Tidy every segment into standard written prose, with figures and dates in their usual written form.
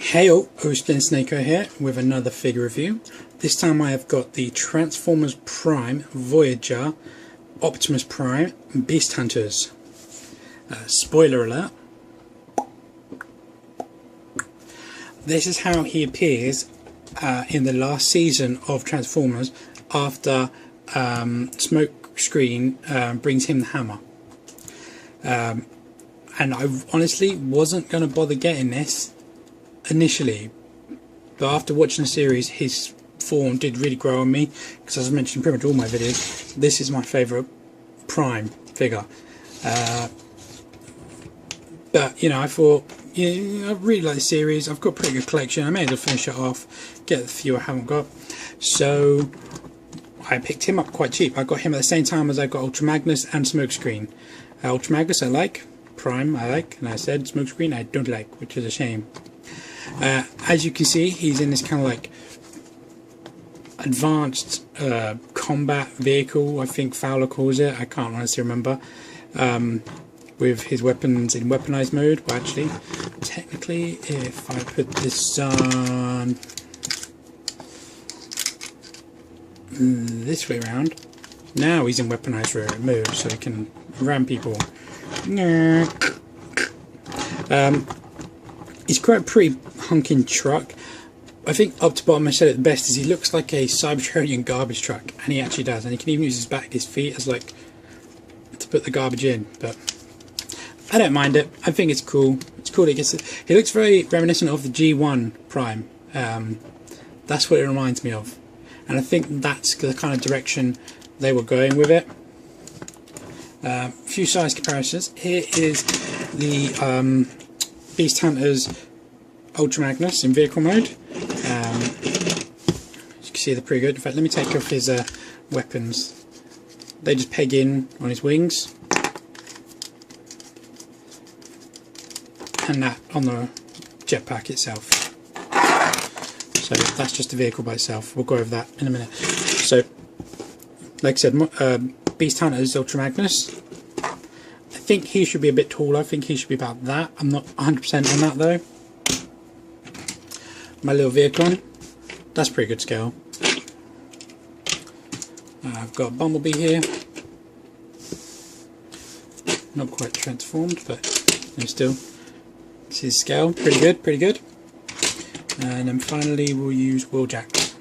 Heyo, Snako here with another figure review. This time I have got the Transformers Prime Voyager Optimus Prime Beast Hunters. Spoiler alert. This is how he appears in the last season of Transformers after Smokescreen brings him the hammer. And I honestly wasn't going to bother getting this initially, but after watching the series his form did really grow on me, because as I mentioned in pretty much all my videos, this is my favourite Prime figure. But you know, I thought, I really like the series, I've got a pretty good collection, I may as well finish it off, get the few I haven't got. So I picked him up quite cheap. I got him at the same time as I got Ultra Magnus and Smokescreen. Ultra Magnus I like, Prime I like, and I said Smokescreen I don't like, which is a shame. As you can see, he's in this kind of like advanced combat vehicle, I think Fowler calls it, I can't honestly remember, with his weapons in weaponized mode. Well, actually, technically, if I put this on this way around, now he's in weaponized mode, so he can ram people. He's quite a pretty hunking truck. I think up to bottom I said it the best is he looks like a Cybertronian garbage truck, and he actually does, and he can even use his back, his feet as like to put the garbage in, but I don't mind it. I think it's cool. It's cool that he gets it. He looks very reminiscent of the G1 Prime. That's what it reminds me of, and I think that's the kind of direction they were going with it. A few size comparisons. Here is the Beast Hunters Ultra Magnus in vehicle mode. As you can see, they're pretty good. In fact, let me take off his weapons. They just peg in on his wings, and that on the jetpack itself. So that's just a vehicle by itself. We'll go over that in a minute. So, like I said, Beast Hunters Ultra Magnus. I think he should be a bit taller. I think he should be about that. I'm not 100% on that though. My little vehicle, that's pretty good scale. I've got Bumblebee here. Not quite transformed, but still. This is scale, pretty good, pretty good. And then finally we'll use Wheeljack.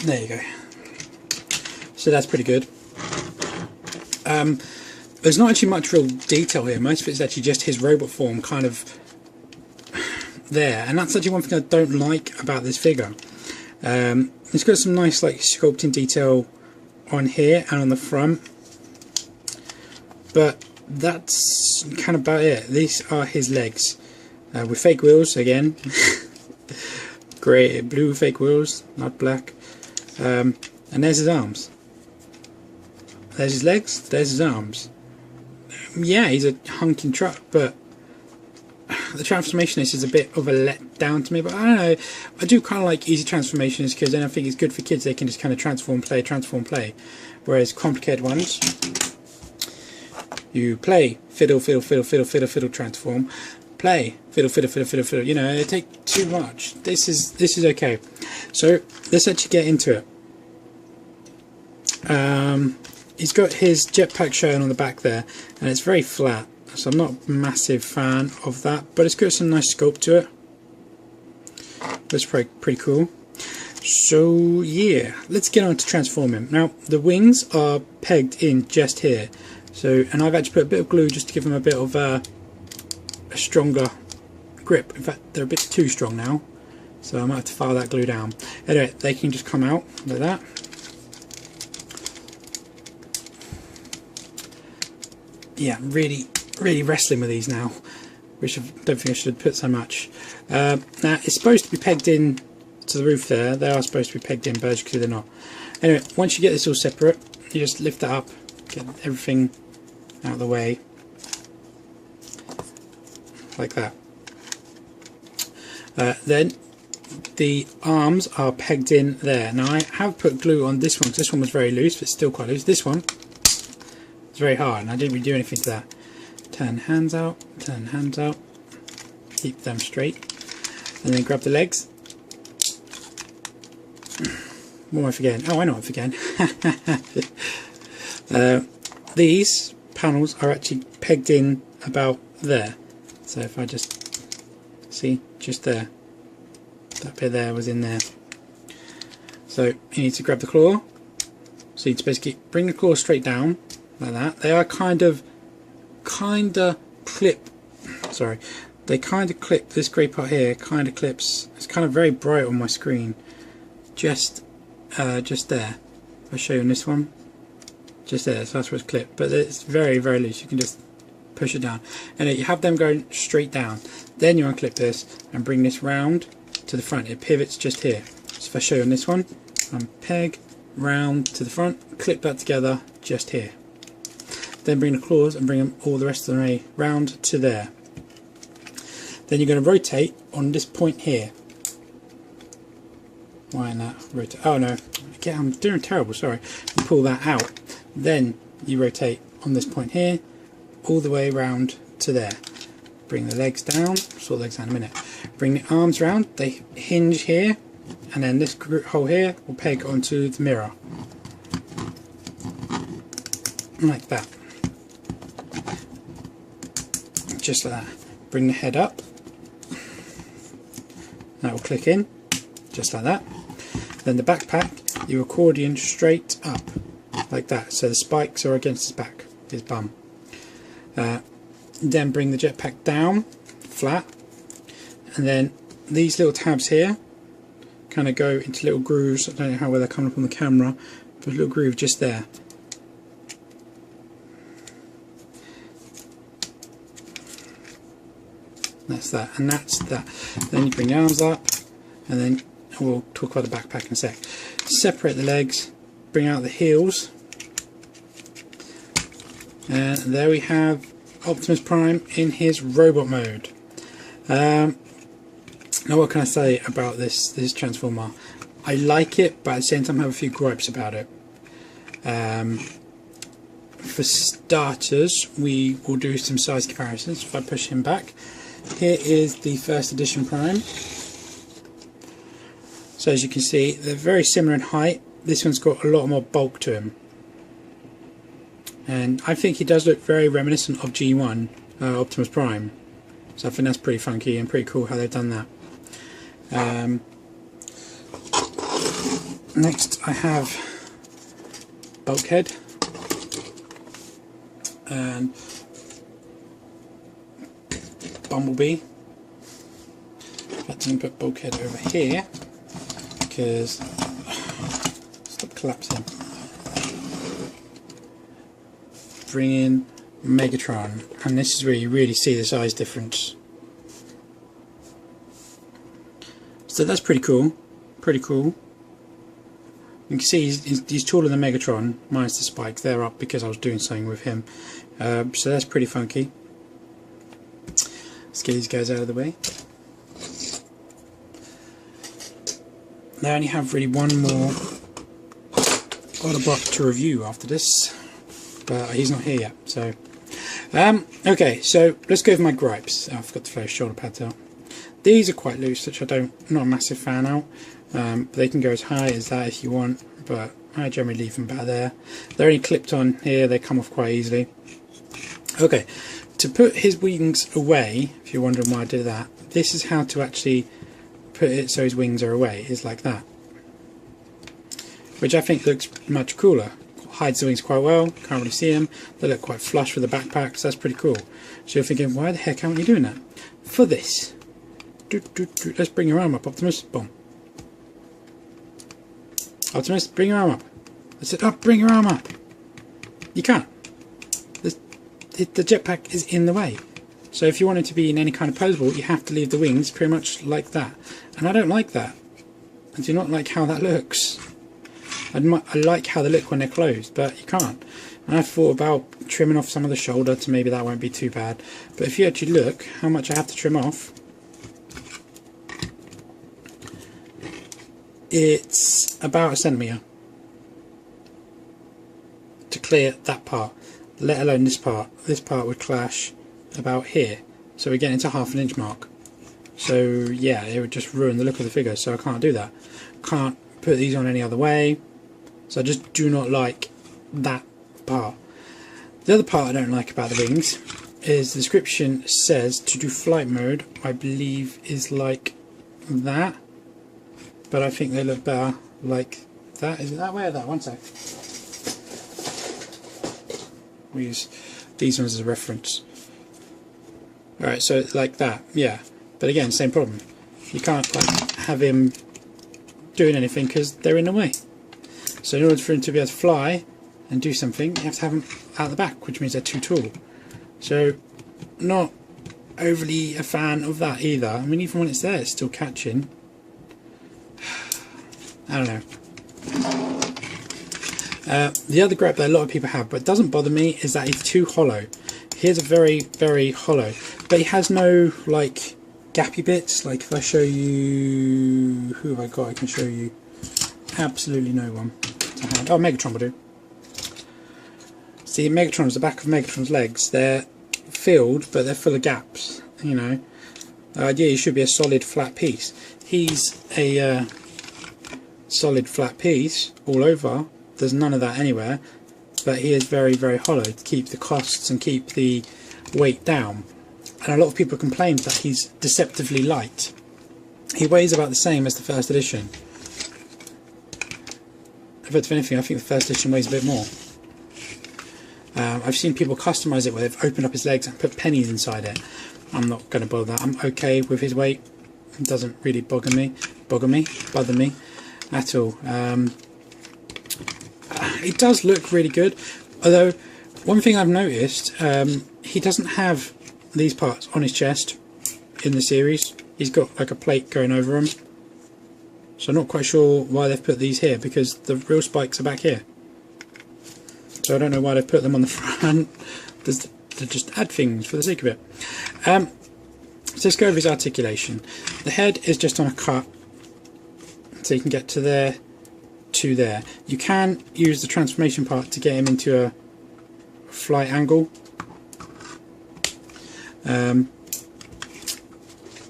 There you go. So that's pretty good. There's not actually much real detail here. Most of it's actually just his robot form kind of there, and that's actually one thing I don't like about this figure. It's got some nice like sculpting detail on here and on the front, but that's kind of about it. These are his legs with fake wheels again. Grey, blue fake wheels, not black. And there's his arms. There's his legs, there's his arms. Yeah, he's a hunking truck, but the transformationist is a bit of a letdown to me, but I don't know. I do kind of like easy transformations because then I think it's good for kids. They can just kind of transform, play. Whereas complicated ones, you play, fiddle, transform, play, fiddle. You know, they take too much. This is okay. So let's actually get into it. He's got his jetpack shown on the back there, and it's very flat, so I'm not a massive fan of that, but it's got some nice sculpt to it. That's pretty cool. So yeah, let's get on to transform him. Now the wings are pegged in just here, so, and I've actually put a bit of glue just to give them a bit of a stronger grip. In fact, they're a bit too strong now, so I might have to file that glue down. Anyway, they can just come out like that. Yeah, really wrestling with these now, which I don't think I should have put so much. Now it's supposed to be pegged in to the roof there. They are supposed to be pegged in, but as you can see they're not. Anyway, once you get this all separate, you just lift that up, get everything out of the way, like that. Then the arms are pegged in there. Now I have put glue on this one, because this one was very loose, but it's still quite loose. This one, it's very hard, and I didn't really do anything to that. Turn hands out, keep them straight, and then grab the legs. What am I forgetting? Oh, I know what I'm forgetting. These panels are actually pegged in about there. So if I just see, just there, that bit there was in there. So you need to grab the claw. So you need to basically bring the claw straight down like that. They are kind of clip. Sorry, they kind of clip. This grey part here kind of clips. It's kind of very bright on my screen. Just there. If I show you on this one, just there. So that's where it's clipped. But it's very, very loose. You can just push it down, and you have them going straight down. Then you unclip this and bring this round to the front. It pivots just here. So if I show you on this one, peg round to the front, clip that together just here. Then bring the claws and bring them all the rest of the way round to there. Then you're going to rotate on this point here. Why not rotate? Oh no, again, I'm doing terrible, sorry. You pull that out. Then you rotate on this point here, all the way round to there. Bring the legs down, sort the legs down in a minute. Bring the arms round, they hinge here, and then this hole here will peg onto the mirror. Like that. Just like that. Bring the head up. That will click in, just like that. Then the backpack, you accordion straight up, like that. So the spikes are against his back, his bum. Then bring the jetpack down, flat. And then these little tabs here kind of go into little grooves. I don't know how well they're coming up on the camera, but a little groove just there. That's that, and that's that. Then you bring the arms up, and then we'll talk about the backpack in a sec. Separate the legs, bring out the heels, and there we have Optimus Prime in his robot mode. Now what can I say about this Transformer? I like it, but at the same time I have a few gripes about it. For starters, we will do some size comparisons. If I push him back, here is the first edition Prime. So as you can see, they're very similar in height. This one's got a lot more bulk to him, and I think he does look very reminiscent of G1 Optimus Prime. So I think that's pretty funky and pretty cool how they've done that. Next I have Bulkhead and Bumblebee. Let's put Bulkhead over here because stop collapsing. Bring in Megatron, and this is where you really see the size difference. So that's pretty cool. Pretty cool. You can see he's taller than Megatron, minus the spikes. They're up because I was doing something with him. So that's pretty funky. Let's get these guys out of the way. Now I only have really one more Autobot to review after this, but he's not here yet. So, okay, so let's go over my gripes. Oh, I forgot to throw shoulder pads out. These are quite loose, which I'm not a massive fan of. They can go as high as that if you want, but I generally leave them about there. They're only clipped on here, they come off quite easily. Okay, to put his wings away, if you're wondering why I did that, this is how to actually put it so his wings are away, is like that. Which I think looks much cooler. Hides the wings quite well, can't really see them. They look quite flush with the backpack, so that's pretty cool. So you're thinking, why the heck aren't you doing that? For this, let's bring your arm up, Optimus. Boom. Optimus, bring your arm up. I said, oh, bring your arm up. You can't. The jetpack is in the way. So if you want it to be in any kind of posable, you have to leave the wings pretty much like that. And I don't like that. I do not like how that looks. I like how they look when they're closed, but you can't. And I thought about trimming off some of the shoulder to maybe that won't be too bad. But if you actually look how much I have to trim off, it's about 1 centimetre to clear that part, let alone this part. This part would clash about here, so we're getting to 1/2 inch mark. So yeah, it would just ruin the look of the figure, so I can't do that. Can't put these on any other way, so I just do not like that part. The other part I don't like about the wings is the description says to do flight mode, I believe is like that, but I think they look better like that. Is it that way or that? One sec. We use these ones as a reference. Alright, so like that, yeah. But again, same problem. You can't like have him doing anything because they're in the way. So in order for him to be able to fly and do something, you have to have them out the back, which means they're too tall. So not overly a fan of that either. I mean, even when it's there, it's still catching. I don't know. The other grab that a lot of people have, but doesn't bother me, is that he's too hollow. Here's a very, very hollow, but he has no like gappy bits. Like if I show you, who have I got? I can show you absolutely no one to hand. Oh, Megatron will do. See, Megatron's, the back of Megatron's legs, they're filled, but they're full of gaps. You know, the idea should be a solid flat piece. He's a solid flat piece all over. There's none of that anywhere, but he is very, very hollow to keep the costs and keep the weight down. And a lot of people complain that he's deceptively light. He weighs about the same as the first edition. If anything, I think the first edition weighs a bit more. I've seen people customise it where they've opened up his legs and put pennies inside it. I'm not going to bother that. I'm okay with his weight. It doesn't really bother me at all. It does look really good, although one thing I've noticed, he doesn't have these parts on his chest in the series. He's got like a plate going over him, so I'm not quite sure why they've put these here, because the real spikes are back here. So I don't know why they put them on the front. They just add things for the sake of it. So let's go over his articulation. The head is just on a cut, so you can get to there, to there. You can use the transformation part to get him into a flight angle.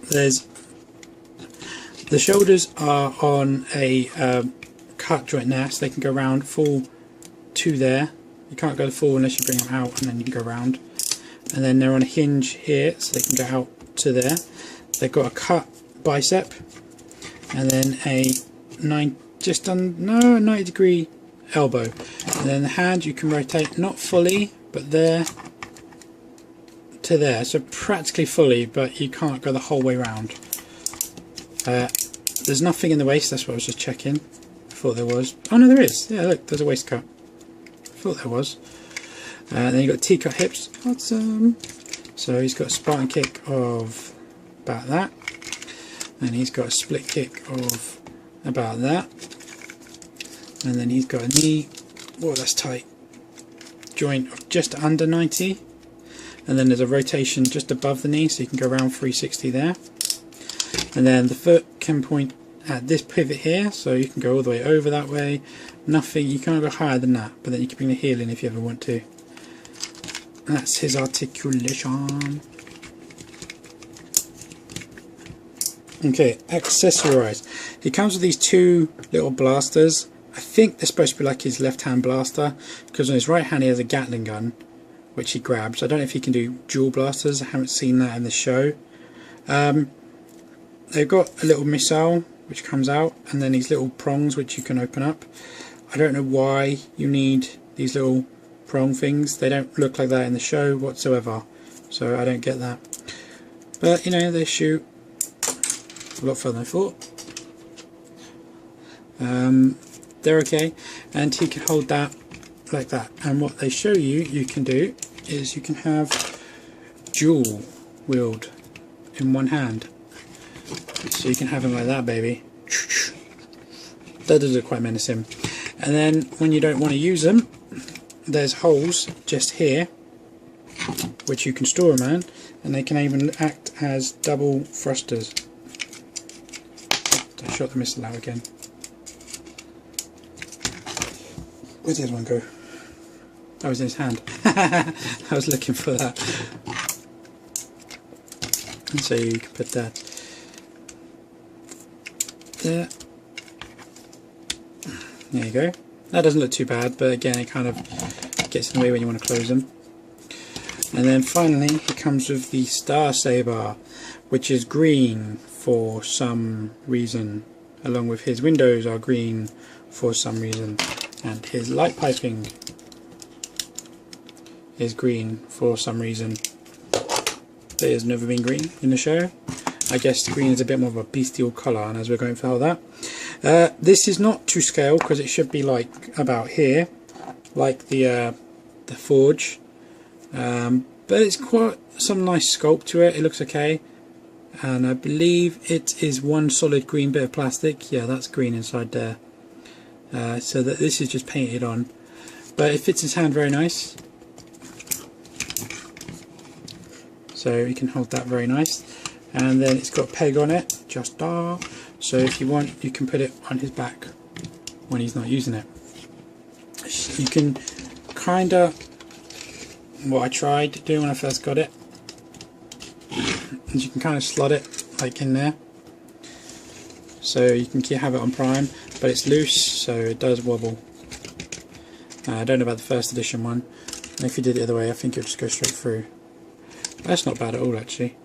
There's the shoulders are on a cut joint there, so they can go round full to there. You can't go full unless you bring them out, and then you can go round. And then they're on a hinge here, so they can go out to there. They've got a cut bicep, and then a 90-degree elbow. And then the hand you can rotate, not fully, but there to there. So practically fully, but you can't go the whole way round. There's nothing in the waist, that's what I was just checking. I thought there was. Oh no, there is. Yeah, look, there's a waist cut. I thought there was. Then you've got T-cut hips. Awesome. So he's got a Spartan kick of about that. And he's got a split kick of about that. And then he's got a knee, oh that's tight, joint of just under 90. And then there's a rotation just above the knee, so you can go around 360 there. And then the foot can point at this pivot here, so you can go all the way over that way. Nothing, you can't go higher than that, but then you can bring the heel in if you ever want to. And that's his articulation. Okay, accessorized. He comes with these two little blasters. I think they're supposed to be like his left hand blaster, because on his right hand he has a Gatling gun, which he grabs. I don't know if he can do dual blasters, I haven't seen that in the show. They've got a little missile which comes out, and then these little prongs which you can open up. I don't know why you need these little prong things. They don't look like that in the show whatsoever, so I don't get that. But you know, they shoot a lot further than I thought. They're okay, and he can hold that like that. And what they show you can do is you can have dual wield in one hand, so you can have him like that, baby. That does look quite menacing. And then when you don't want to use them, there's holes just here which you can store them in, and they can even act as double thrusters. I shot the missile out again. Where'd the other one go? That was in his hand. I was looking for that. And so you can put that there. There you go. That doesn't look too bad, but again it kind of gets in the way when you want to close them. And then finally it comes with the Star Saber, which is green for some reason, along with his windows are green for some reason, and his light piping is green for some reason. It has never been green in the show. I guess green is a bit more of a bestial colour, and as we're going for that. This is not to scale because it should be like about here, like the Forge, but it's quite some nice sculpt to it. It looks okay, and I believe it is one solid green bit of plastic. Yeah, that's green inside there, so that this is just painted on, but it fits his hand very nice. So you can hold that very nice, and then it's got a peg on it, just so if you want you can put it on his back when he's not using it. You can kind of, what I tried to do when I first got it, is you can kind of slot it like in there, so you can have it on prime, but it's loose so it does wobble. I don't know about the first edition one, and if you did it the other way I think it would just go straight through. That's not bad at all actually.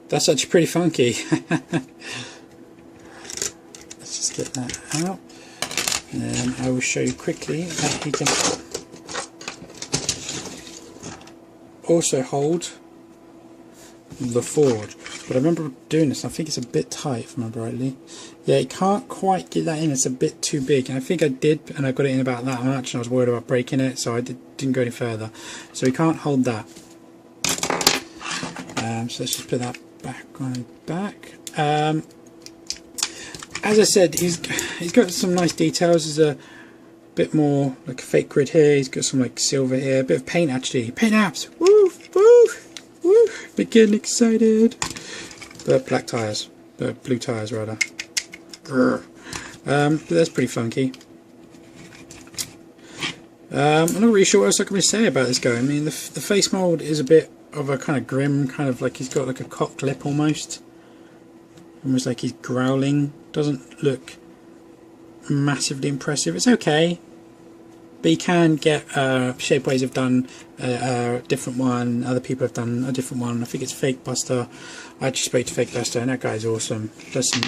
That's actually pretty funky. Let's just get that out, and then I will show you quickly that he can also hold the Forge. But I remember doing this, I think it's a bit tight if I remember rightly. Yeah, you can't quite get that in, it's a bit too big, and I think I did, and I got it in about that much, and I was worried about breaking it, so I didn't go any further. So you can't hold that. So let's just put that back on his back. As I said, he's got some nice details. There's a bit more like a fake grid here. He's got some like silver here, a bit of paint actually. Paint apps. Woo, woo, woo! We're getting excited. But black tires, blue tires rather. But that's pretty funky. I'm not really sure what else I can say about this guy. I mean, the face mold is a bit of a kind of grim, kind of like he's got like a cocked lip almost like he's growling. Doesn't look massively impressive. It's okay, but you can get Shapeways have done a different one, other people have done a different one. I think it's Fake Buster. I actually spoke to Fake Buster and that guy's awesome, does some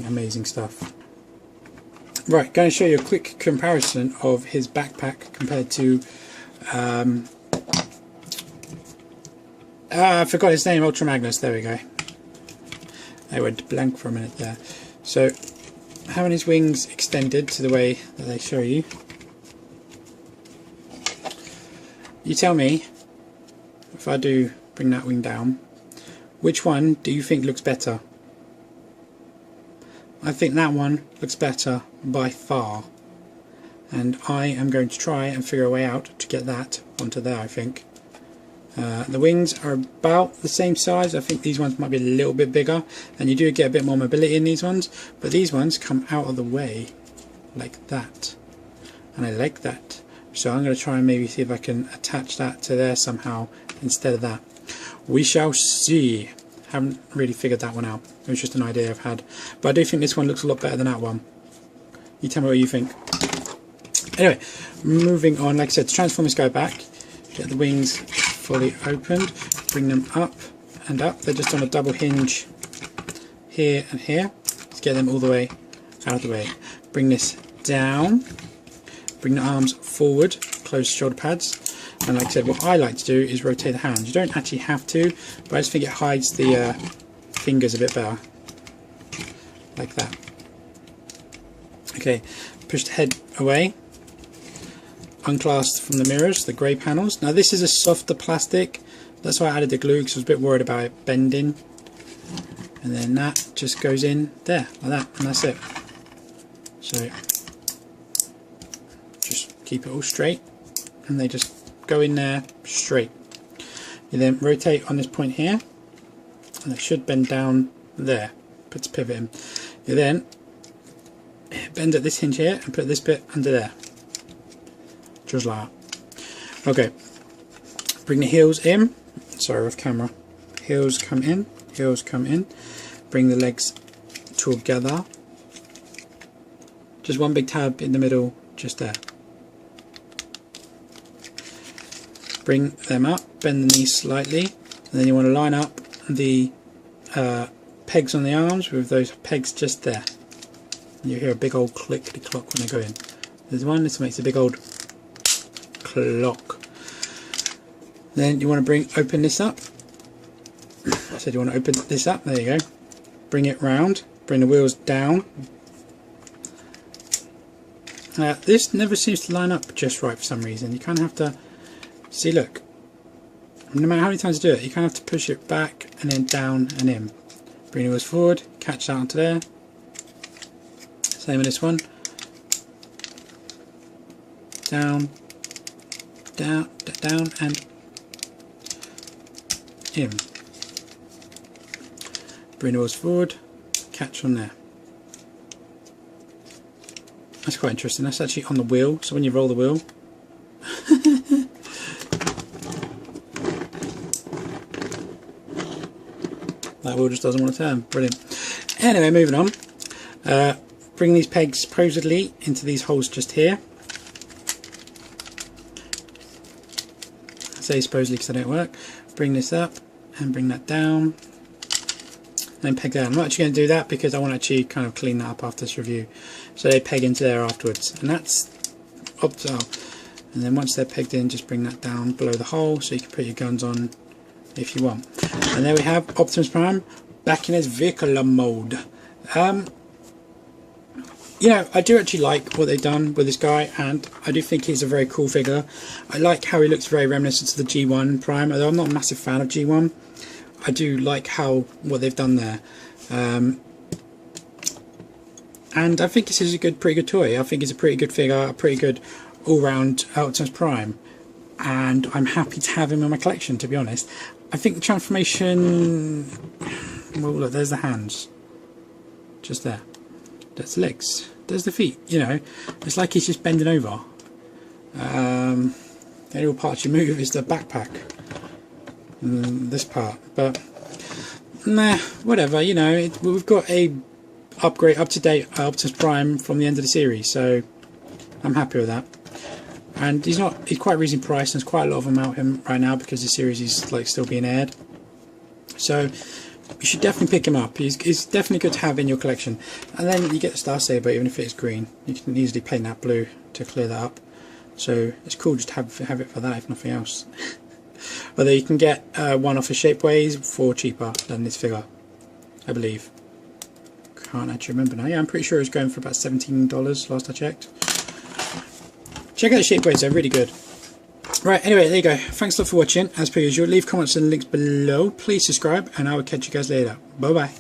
amazing stuff. Right, going to show you a quick comparison of his backpack compared to I forgot his name, Ultra Magnus. There we go. I went blank for a minute there. So, having his wings extended to the way that they show you. You tell me, if I do bring that wing down, which one do you think looks better? I think that one looks better by far. And I am going to try and figure a way out to get that onto there, I think. The wings are about the same size. I think these ones might be a little bit bigger, and you do get a bit more mobility in these ones, but these ones come out of the way like that, and I like that. So I'm going to try and maybe see if I can attach that to there somehow instead of that. We shall see. Haven't really figured that one out. It was just an idea I've had, but I do think this one looks a lot better than that one. You tell me what you think. Anyway, moving on. Like I said, to transform this guy back, get the wings fully opened, bring them up and up. They're just on a double hinge here and here. Let's get them all the way out of the way. Bring this down, bring the arms forward, close shoulder pads, and like I said, what I like to do is rotate the hands. You don't actually have to, but I just think it hides the fingers a bit better, like that. Okay, push the head away, unclasped from the mirrors, the grey panels. Now this is a softer plastic, that's why I added the glue, because I was a bit worried about it bending. And then that just goes in there, like that, and that's it. So just keep it all straight, and they just go in there straight. You then rotate on this point here, and it should bend down there, puts a pivot in. You then bend at this hinge here, and put this bit under there. Just like that. Okay, bring the heels in. Sorry, off camera. Heels come in, bring the legs together. Just one big tab in the middle, just there. Bring them up, bend the knees slightly, and then you want to line up the pegs on the arms with those pegs just there. You hear a big old clickety-clock when they go in. There's one, this makes a big old clock. Then you want to open this up. I said you want to open this up, there you go. Bring it round, bring the wheels down. This never seems to line up just right for some reason. You kind of have to, see, look, no matter how many times you do it, you kind of have to push it back and then down and in. Bring the wheels forward, catch that onto there. Same with this one. Down, down, down and in. Bring the wheels forward, catch on there. That's quite interesting. That's actually on the wheel, so when you roll the wheel, that wheel just doesn't want to turn. Brilliant. Anyway, moving on. Bring these pegs supposedly into these holes just here. I say supposedly because they don't work. Bring this up and bring that down. And then peg down. I'm not actually going to do that because I want to actually kind of clean that up after this review. So they peg into there afterwards, and that's optimal. And then once they're pegged in, just bring that down below the hole so you can put your guns on if you want. And there we have Optimus Prime back in his vehicle mode. You know, I do actually like what they've done with this guy, and I do think he's a very cool figure. I like how he looks very reminiscent to the G1 Prime, although I'm not a massive fan of G1. I do like what they've done there, and I think this is a pretty good toy. I think it's a pretty good figure, a pretty good all-round Optimus Prime, and I'm happy to have him in my collection, to be honest. I think the transformation, well, look, there's the hands, just there. There's the legs, there's the feet. You know, it's like he's just bending over. The only real part you move is the backpack. This part, but nah, whatever, you know, we've got a upgrade, up-to-date Optimus Prime from the end of the series, so I'm happy with that. And he's quite reasonably priced, and there's quite a lot of them out him right now because the series is like still being aired, so you should definitely pick him up. He's definitely good to have in your collection. And then you get the Star Saber, even if it's green, you can easily paint that blue to clear that up, so it's cool just to have it for that, if nothing else. Although you can get one off of Shapeways for cheaper than this figure, I believe. Can't actually remember now. Yeah, I'm pretty sure it was going for about $17 last I checked. Check out Shapeways, they're really good. Right, anyway, there you go. Thanks a lot for watching. As per usual, leave comments and links below. Please subscribe, and I will catch you guys later. Bye bye.